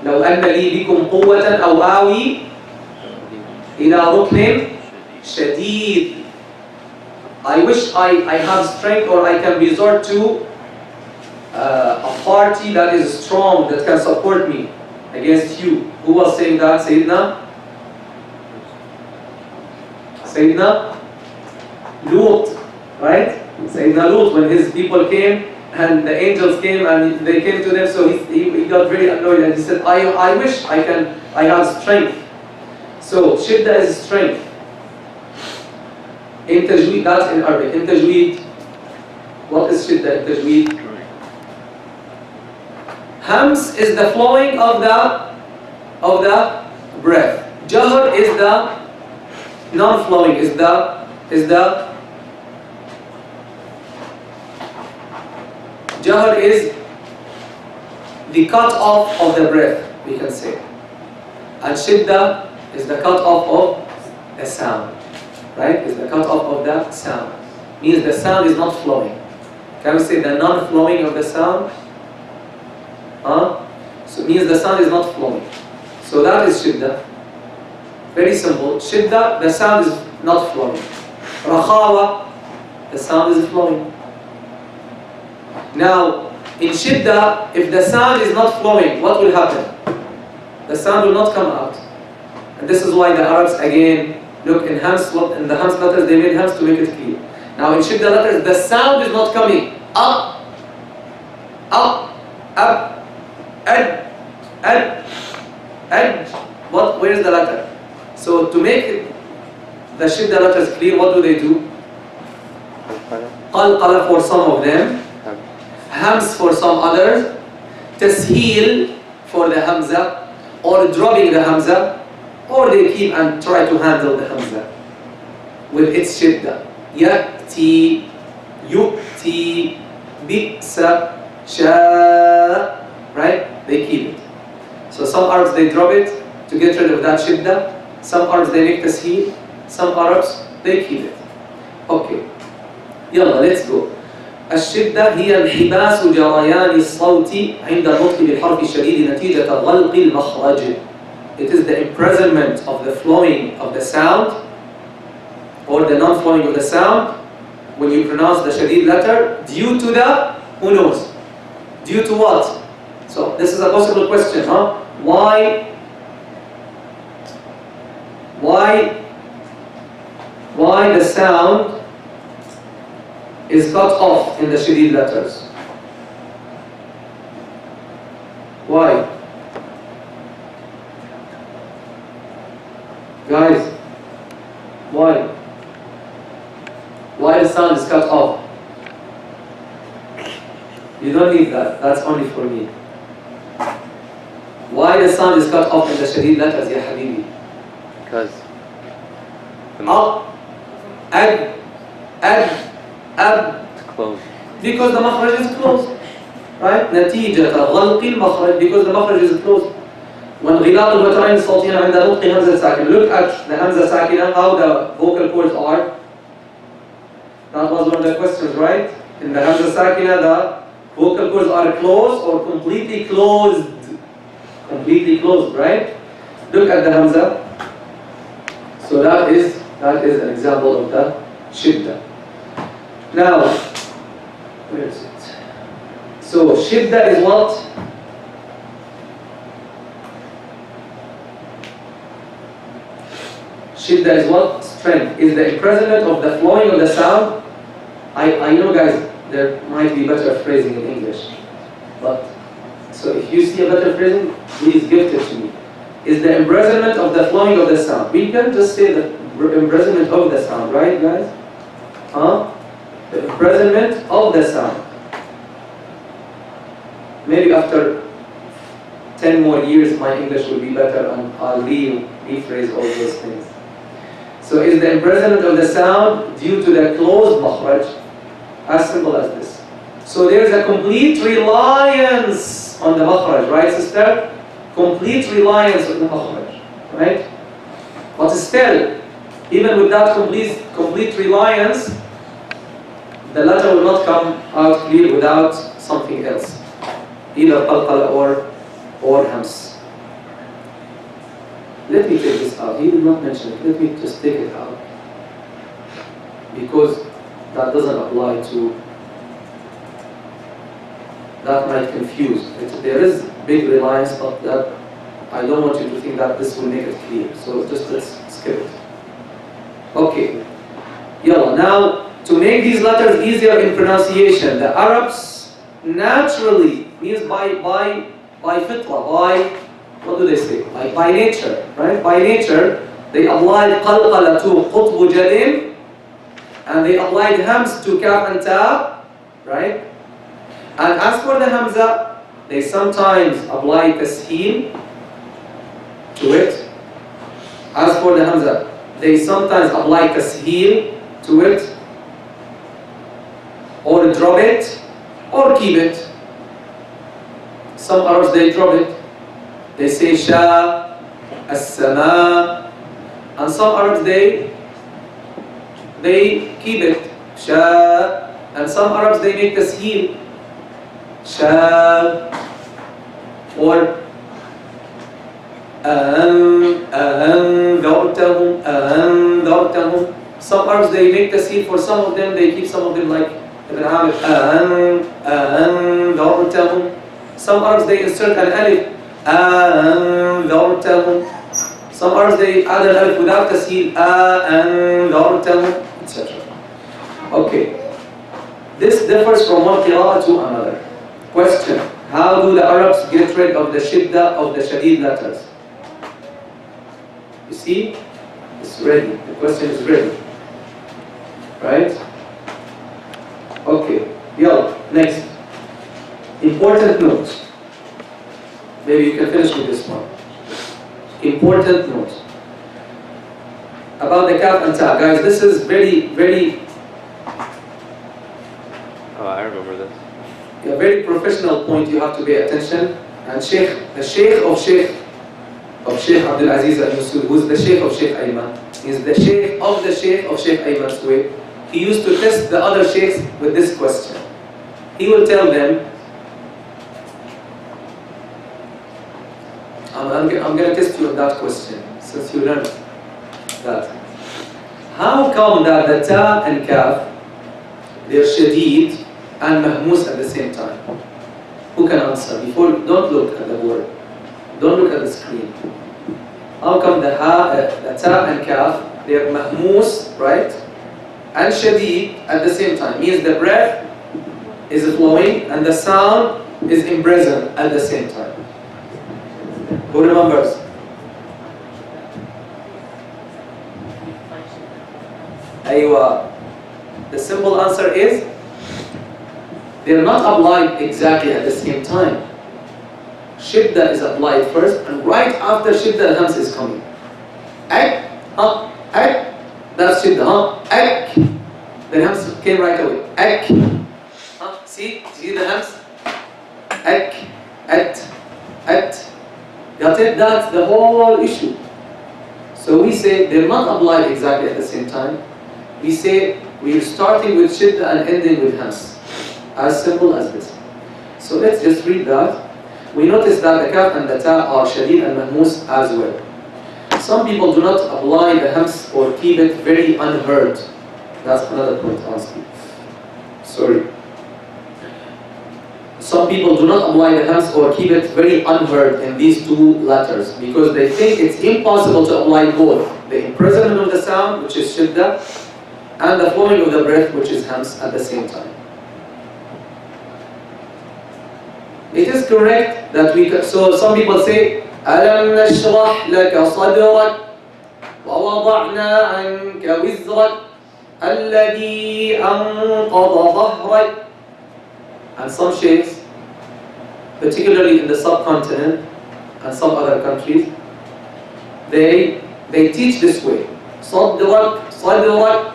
لو أن لي بكم قوة أو آوي إلى ركن شديد. I wish I have strength, or I can resort to a party that is strong, that can support me against you. Who was saying that? Sayyidina Lut, right? Sayyidina Lut, when his people came and the angels came and they came to them, so he got very annoyed and he said, I wish I have strength. So shiddah is strength. In tajweed, that's in Arabic. In tajweed, what is shiddah in tajweed? Hams is the flowing of the breath. Jahr is the non-flowing, is the Jahr is the cut off of the breath, we can say. And shiddah is the cut off of the sound. Right? Is the cut off of the sound. Means the sound is not flowing. Can we say the non-flowing of the sound? So it means the sound is not flowing. So that is shiddah. Very simple. Shiddah, the sound is not flowing. Rakhawa, the sound is flowing. Now, in shiddah, if the sound is not flowing, what will happen? The sound will not come out. And this is why the Arabs, again, look in the Hams letters, they made Hams to make it clear. Now in shiddah letters, the sound is not coming. Up, ed. Where is the letter? So to make the shiddah letters clear, what do? Qalqala for some of them, Hams for some others, Tasheel for the Hamza, or dropping the Hamza, or they keep and try to handle the Hamza with its shiddah. Ya'ti, yu'ti, bi'sa, sha, right? They keep it. So some Arabs they drop it to get rid of that shiddah. Some Arabs they make tasheel. Some Arabs they keep it. Okay. يلا let's go. الشدة هي انحباس جريان الصوت عند النطق بالحرف الشديد نتيجة غلق المخرج. It is the imprisonment of the flowing of the sound, or the non-flowing of the sound, when you pronounce the shadid letter, due to the, who knows? Due to what? So this is a possible question, huh? Why the sound is cut off in the shadid letters? Why? Guys, the sound is cut off. You don't need that. That's only for me. Why the sound is cut off in the shadid letters, ya habibi? Because it's closed. Because the makhraj is closed. Right? نتيجة غلق المخرج, because the makhraj is closed. وانغلاق الوترين الصوتيين عند نطق همزة ساكنة. Look at the hamza sakina, how the vocal cords are. That was one of the questions, right? In the hamza sakina, the vocal cords are closed or completely closed. Completely closed, right? Look at the hamza. So that is an example of the shiddah. Now, where is it? So shiddah is what? Shiddah is what? Strength. Is the imprisonment of the flowing of the sound. I know, guys, there might be better phrasing in English, but so if you see a better phrasing, please give it to me. Is the imprisonment of the flowing of the sound. We can just say the imprisonment of the sound, right, guys? Huh? The imprisonment of the sound. Maybe after 10 more years, my English will be better and I'll rephrase all those things. So is the imprisonment of the sound due to the closed makhraj? As simple as this. So there is a complete reliance on the makhraj, right, sister? Complete reliance on the makhraj, right? But still, even with that complete reliance, the letter will not come out clear without something else, either qalqala or hams. Let me take this out. He did not mention it. Let me just take it out, because that doesn't apply to. That might confuse. There is big reliance, but that I don't want you to think that this will make it clear. So just let's skip it. Okay. Yalla. Now, to make these letters easier in pronunciation, the Arabs naturally, means by fitra, what do they say? By nature, right? By nature, they applied qalqala to qutb jadin, and they applied hams to kaf and ta, right? And as for the hamza, they sometimes apply tasheel to it. As for the hamza, they sometimes apply tasheel to it, or drop it, or keep it. Some Arabs, they drop it. They say sha, as-sama, and some Arabs, they keep it, sha, and some Arabs, they make tasheel, sha, or أَأَنذَرْتَهُمْ. Some Arabs, they make tasheel for some of them, they keep some of them like Ibn Amir, أَأَنذَرْتَهُمْ. Some Arabs, they insert an alif, أَأَنذَرْتَهُمْ. Some Arabs, they add an alif without tasheel, أَأَنذَرْتَهُمْ, etc. Okay. This differs from one qira'ah to another. Question: how do the Arabs get rid of the shiddah of the shadid letters? You see? It's ready. The question is ready. Right? Okay. Yalla. Next. Important note. Maybe you can finish with this one. Important note. About the kaf and ta. Guys, this is very, very... Oh, I remember this. A very professional point you have to pay attention. And the Sheikh of Sheikh Abdul Aziz al-Musul, who is the Sheikh of Sheikh Ayman, is the Sheikh of the Sheikh of Sheikh Ayman's way. He used to test the other Sheikhs with this question. He will tell them, I'm going to test you on that question, since you learned that. How come that the ta and kaf, they're shadid and mahmus at the same time? Who can answer? Don't look at the board. Don't look at the screen. How come the ta and kaf, they are mahmus, right? And shadid at the same time. Means the breath is flowing and the sound is imprisoned at the same time. Who remembers? Aywa. The simple answer is they're not applied exactly at the same time. Shiddah is applied first, and right after shiddah, hams is coming. Ak, ak, that's shiddah, ak. The hams came right away. Ak, see the hams? Ak, at. Got it? That's the whole issue. So we say they're not applied exactly at the same time. We say we're starting with shiddah and ending with hams. As simple as this. So let's just read that. We notice that the kaf and the ta are shadid and mahmus as well. Some people do not apply the hams or keep it very unheard. That's another point, honestly. Sorry. Some people do not apply the hams or keep it very unheard in these two letters because they think it's impossible to apply both. The imprisonment of the sound, which is shiddah, and the flowing of the breath, which is hams, at the same time. It is correct that we can, so some people say, أَلَمْ نَشْرَحْ لَكَ صَدْرَكَ وَوَضَعْنَا عَنْكَ وِزْرَكَ الَّذِي أَنْقَضَ ظَهْرَكَ. And some sheikhs, particularly in the subcontinent and some other countries, they teach this way. صَدْرَكَ صَدْرَكَ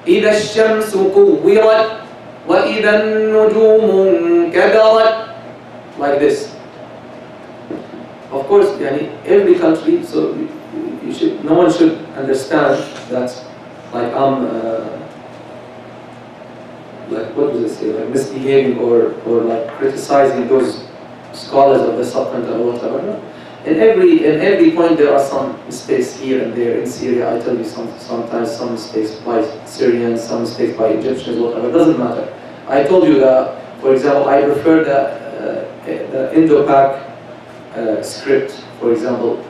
إِذَا الشَّمْسُ كُوِّرَتْ وَإِذَا النُّجُومُ انْكَدَرَتْ. Like this. Of course, every country, so no one should understand that like I'm like what does it say, like misbehaving or like criticizing those scholars of the subcontinent or whatever. No. In every point there are some mistakes here and there. In Syria, I tell you sometimes some mistakes by Syrians, some mistakes by Egyptians, whatever. It doesn't matter. I told you that, for example, I prefer the Indo-Pak script, for example,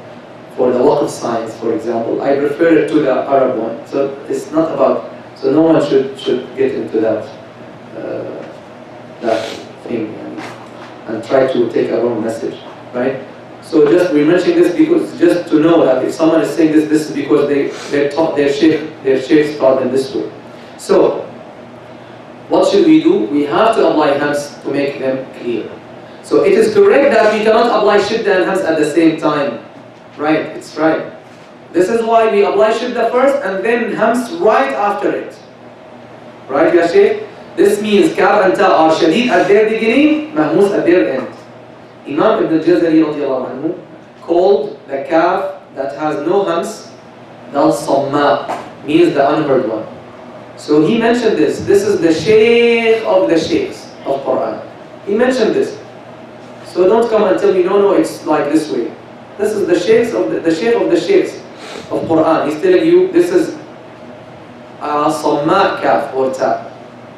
for the waqf signs, for example. I prefer it to the Arab one. So it's not about. So no one should get into that thing and try to take a wrong message, right? So we mention this because just to know that if someone is saying this is because they're taught their sheikhs taught them this way. So what should we do? We have to apply hams to make them clear. So it is correct that we cannot apply shiddah and hams at the same time. Right, it's right. This is why we apply shiddah first and then hams right after it. Right, ya Shaykh? This means kaf and ta are shadid at their beginning, mahmus at their end. Imam Ibn Al-Jazariyya radiallahu anhu called the kaf that has no hams al-samma, means the unheard one. So he mentioned this. This is the shaykh of the sheikhs of Quran. He mentioned this. So don't come and tell me, no, it's like this way. This is the shaykh of the sheikhs of Quran. He's telling you this is samma kaf or ta.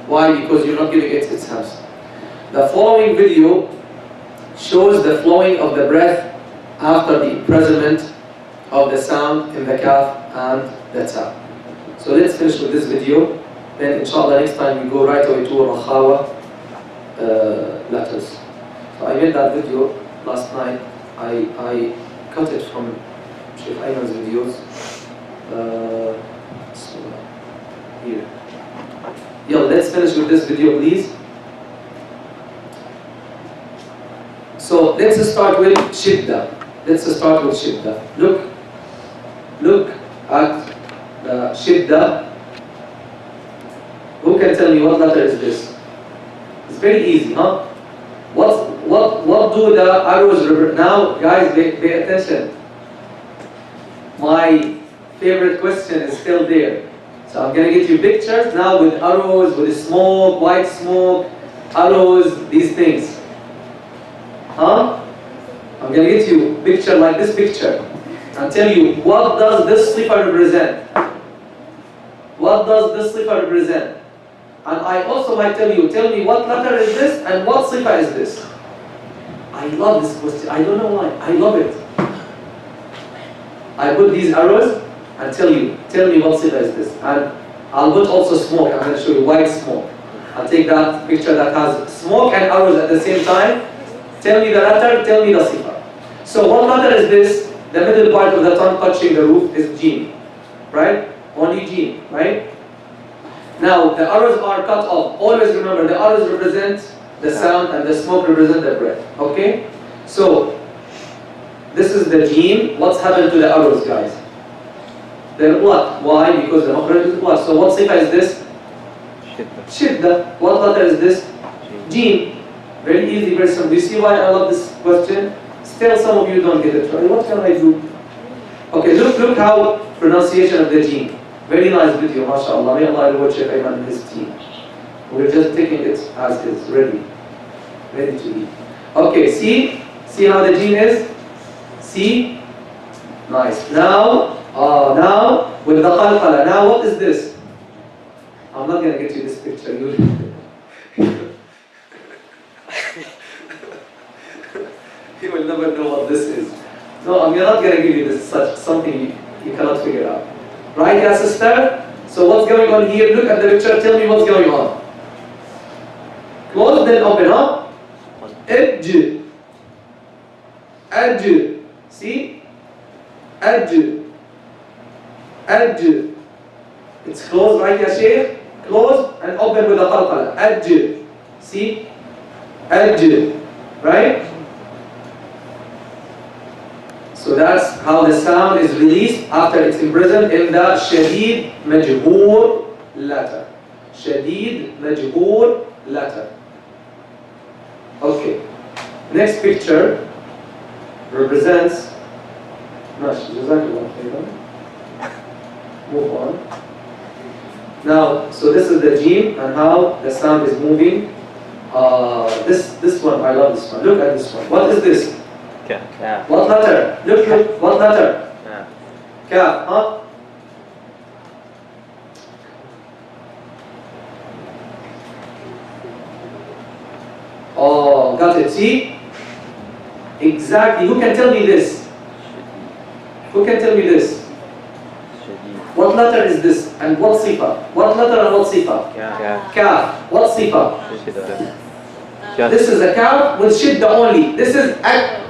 Why? Because you're not giving it its hams. The following video shows the flowing of the breath after the imprisonment of the sound in the kaf and the ta. So let's finish with this video. Then inshallah next time we go right away to Rakhawa letters. So I made that video last night. I cut it from Sheikh Ayman's videos. So here. Let's finish with this video, please. So let's start with shiddah. Look at the shiddah. Who can tell me what letter is this? It's very easy, huh? What do the arrows represent? Now, guys, pay attention. My favorite question is still there. So I'm going to get you pictures now with arrows, with smoke, white smoke, arrows, these things. Huh? I'm going to get you a picture like this picture and tell you what does this sifa represent. What does this sifa represent? And I also might tell me what letter is this and what sifa is this. I love this question. I don't know why. I love it. I put these arrows and tell me what sifa is this. And I'll put also smoke. I'm going to show you white smoke. I'll take that picture that has smoke and arrows at the same time. Tell me the letter, tell me the sifa. So what letter is this? The middle part of the tongue touching the roof is jeen. Right? Only jeen, right? Now the arrows are cut off. Always remember the arrows represent the sound and the smoke represent the breath. Okay? So this is the gene. What's happened to the arrows, guys? They're black. Why? Because the makhraj is black. So what sifa is this? Shiddah. What letter is this? Gene. Very easy, very simple. You see why I love this question? Still some of you don't get it right. What can I do? Okay, look how pronunciation of the gene. Very nice video, mashallah. May Allah reward Shaykh Ayman and his team. We're just taking it as is, ready to eat. Okay, see how the gene is? See? Nice. Now with the qalqala. Now what is this? I'm not gonna get you this picture. You will never know what this is. No, I'm not gonna give you this something you cannot figure out. Right, yeah, sister? So what's going on here? Look at the picture, tell me what's going on. Close, then open, huh? Edge. Edge. See? Edge. Edge. It's closed, right, ya Shaykh? Close and open with a qalqala. Edge. See? Edge. Right? So that's how the sound is released after it's imprisoned in the shadid majhoor letter. Shadid majhoor letter. Okay. Next picture represents. Move on. Now, so this is the gene and how the sound is moving. This one, I love this one. Look at this one. What is this? Kaf. What letter? Look, what letter? Kaf, huh? Oh, got it. See? Exactly. Who can tell me this? Who can tell me this? What letter is this? And what sifa? What letter and what sifa? Kaf. What sifa? This is a kaf with shiddah only. This is ak.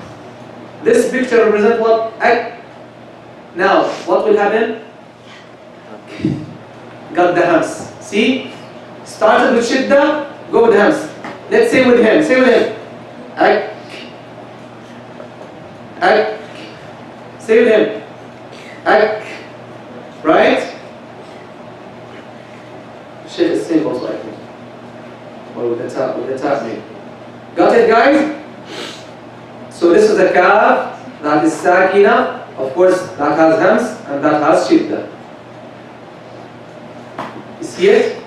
This picture represents what? Ak. Now, what will happen? Got the hams. See? Started with shiddah, go with hams. Let's say with him. Say with him. Ak. Ak. Say with him. Ak. Right? Shaykh is saying also, I think. Or with the tap name. Got it, guys? So this is a kaf that is sakina, of course that has hams and that has shiddah. You see it?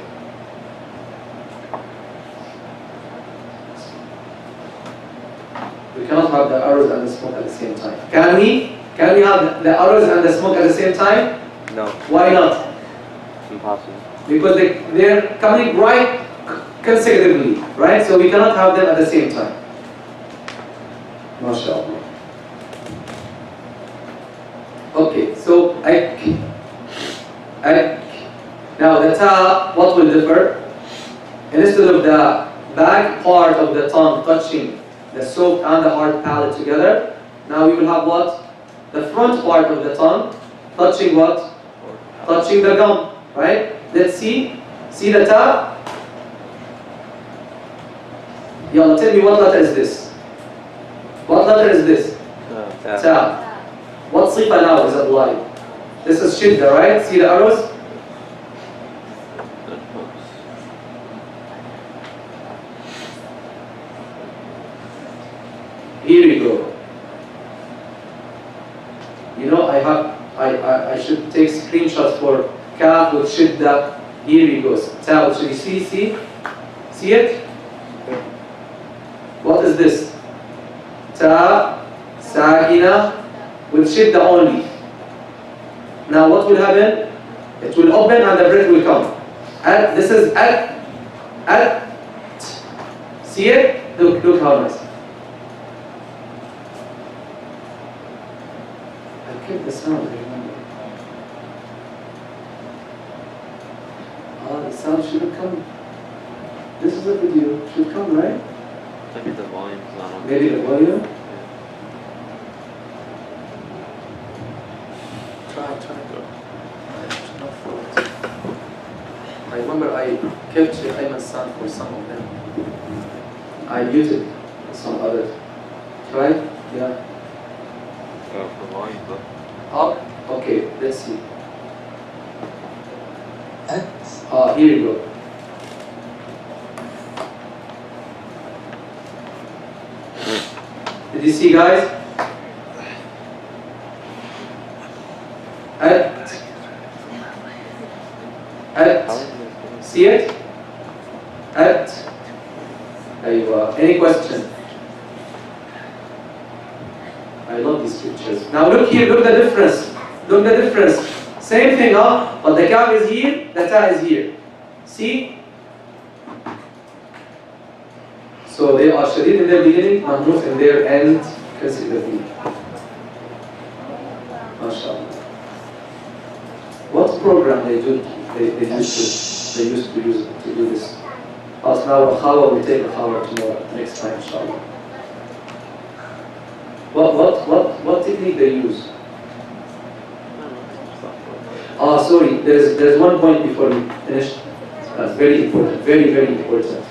We cannot have the arrows and the smoke at the same time. Can we? Can we have the arrows and the smoke at the same time? No. Why not? Impossible. Because they're coming right consecutively, right? So we cannot have them at the same time. MashaAllah. Okay, so ak. Now the ta, what will differ? Instead of the back part of the tongue touching the soft and the hard palate together, now we will have what? The front part of the tongue touching what? Touching the gum, right? Let's see. See the ta? Yalla, tell me what letter is this? What letter is this? Ta. What sifa now is applied? This is shiddah, right? See the arrows? Here we go. You know, I should take screenshots for kaf with shiddah. Here we go. Ta, should you see? See it? What is this? Ta, sakina, with shiddah only. Now what will happen? It will open and the breath will come. And this is at. See it? Look how nice. I kept the sound, I remember. The sound shouldn't come. This is a video, should come, right? Maybe the volume's not on. Maybe the volume? Try. I remember kept Sheikh Ayman's sound for some of them. I muted some others. Try? Yeah. For volume, but Up? Okay, let's see. Here you go. Did you see, guys? At. See it? At. Any question? I love these pictures. Now look here, look the difference. Look the difference. Same thing, but the kaf is here, the ta is here. See? So they are shadid in their beginning, mahmuz in their end, kasr the beginning. MashaAllah. What program they used to use to do this? Us now, Khawa will take a Khawa tomorrow, next time, inshallah. What technique they use? Sorry, there's one point before we finish. That's very important, very, very important.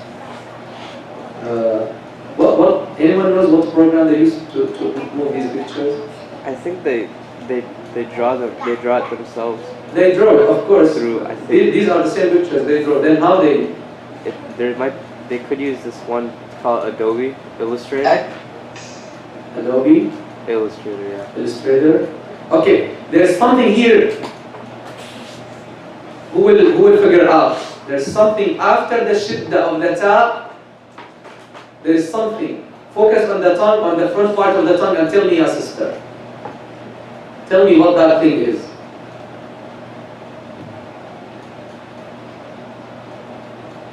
Anyone knows what program they use to move these pictures? I think they draw it themselves. They draw it, of course. Through, I think these are the same pictures they draw. Then how they? They could use this one called Adobe Illustrator. Adobe Illustrator, yeah. Illustrator. Okay, there's something here. Who will figure out? There's something after the shiddah of the ta. There is something. Focus on the tongue, on the front part of the tongue, and tell me, your sister. Tell me what that thing is.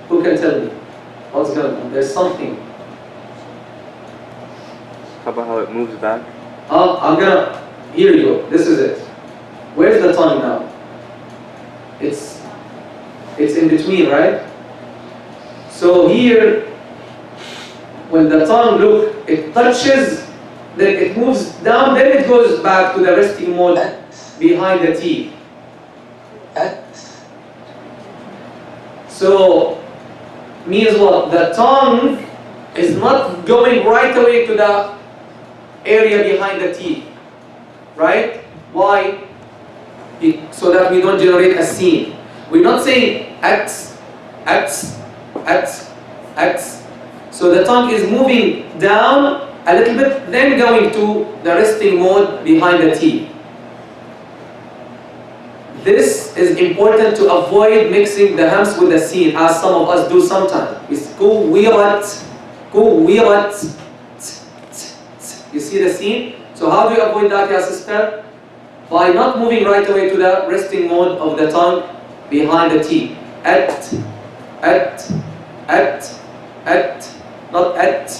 Who can tell me? What's going on? There's something. How about how it moves back? Here you go. This is it. Where's the tongue now? It's in between, right? So here, when the tongue, look, it touches, then it moves down, then it goes back to the resting mode behind the teeth. So, means what? The tongue is not going right away to the area behind the teeth, right? Why? So that we don't generate a scene. We're not saying X. So the tongue is moving down a little bit, then going to the resting mode behind the teeth. This is important to avoid mixing the hams with the sin, as some of us do sometimes. It's go wirat. You see the sin? So how do you avoid that, ya sister? By not moving right away to the resting mode of the tongue behind the teeth. Not at.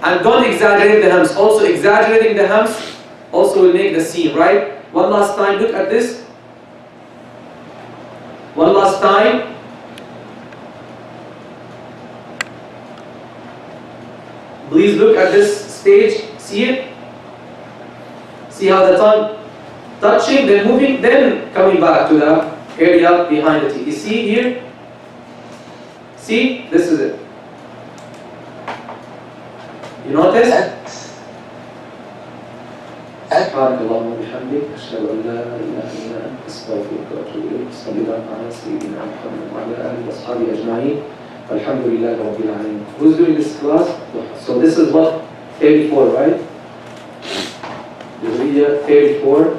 And don't exaggerate the hams. Also exaggerating the hams also will make the scene, right? One last time, look at this. One last time. Please look at this stage. See it? See how the tongue touching, then moving, then coming back to the area behind the teeth. You see here? See? This is it. You notice? سبحانك اللهم وبحمدك أشهد أن لا إله إلا أنت أستغفرك وأتوب إليك صلى الله على سيدنا محمد وعلى آله وأصحابه أجمعين والحمد لله رب العالمين. Who's doing this class? So this is what 34, right? Jazariyya 34.